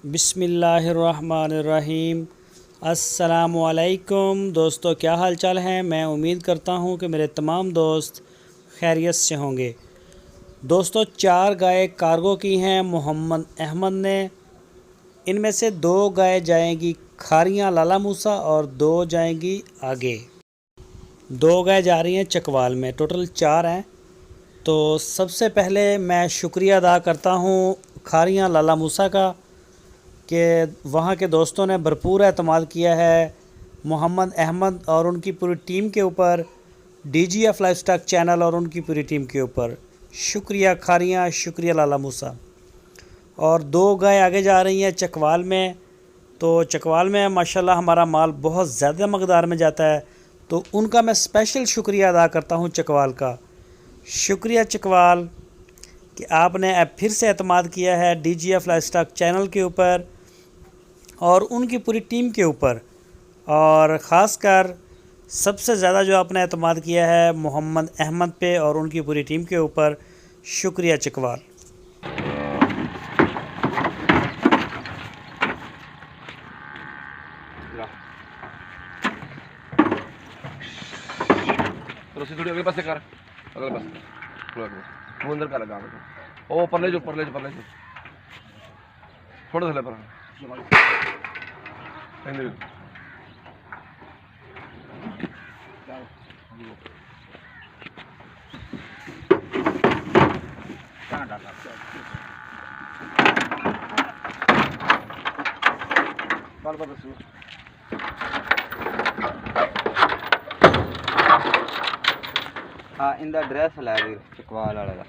बिस्मिल्लाहिर्रहमानिर्रहीम। अस्सलामुअलैकुम दोस्तों, क्या हाल चाल हैं। मैं उम्मीद करता हूं कि मेरे तमाम दोस्त खैरियत से होंगे। दोस्तों, 4 गाय कार्गो की हैं मोहम्मद अहमद ने। इनमें से 2 गाय जाएंगी खारियां लाला मूसा और 2 जाएंगी आगे। 2 गाय जा रही हैं चकवाल में, टोटल 4 हैं। तो सबसे पहले मैं शुक्रिया अदा करता हूं खारियां लाला मूसा का कि वहाँ के दोस्तों ने भरपूर एतमाद किया है मोहम्मद अहमद और उनकी पूरी टीम के ऊपर, DGF लाइफस्टाइल चैनल और उनकी पूरी टीम के ऊपर। शुक्रिया खारियाँ, शुक्रिया लाला मूसा। और 2 गाय आगे जा रही हैं चकवाल में। तो चकवाल में माशाल्लाह हमारा माल बहुत ज़्यादा मकदार में जाता है, तो उनका मैं स्पेशल शुक्रिया अदा करता हूँ चकवाल का। शुक्रिया चकवाल कि आपने अब फिर से एतमाद किया है DGF लाइफस्टाइल चैनल के ऊपर और उनकी पूरी टीम के ऊपर। और ख़ासकर सबसे ज़्यादा जो आपने एतमाद किया है मोहम्मद अहमद पे और उनकी पूरी टीम के ऊपर। शुक्रिया चकवाल। थोड़ी अगले पासे कर, अगले पासे वो अंदर का लगा ओ परले जो थोड़ा थले पर हाँ इंदा ड्रेस लै वीर चकवाल वाले का।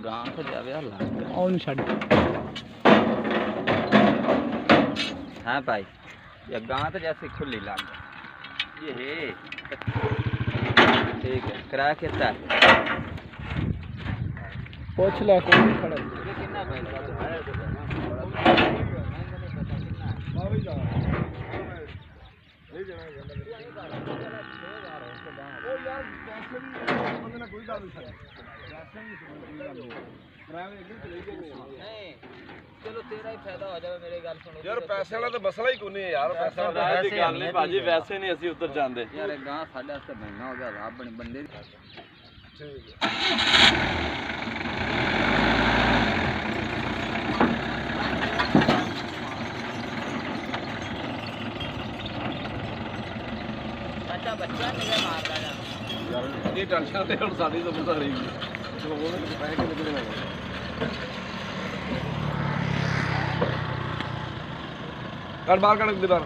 गांव तो जावे हल्ला और नहीं छड़। हाँ भाई, ये गांव तो जैसे खुली लाग ये है। ठीक है, किराया कितना है? पूछ ले कोई खड़ा कितना पैसा चलो तेरा ही फायदा हो जाए। मेरी गल सुनो यार, पैसे वाला तो मसला ही कोई नहीं है यार। पैसे वाला ਦੀ ਗੱਲ ਨਹੀਂ ਭਾਜੀ, ਵੈਸੇ ਨਹੀਂ ਅਸੀਂ ਉੱਧਰ ਜਾਂਦੇ यार गांव साढ़े वास्ते महंगा हो गया अपने बंदे। अच्छा बच्चा नहीं मारदा जा यार ये टेंशन ते हुन साडी तो मुसा रही तो वो ने पैसे के कितने लगे कर बाहर कर दीवार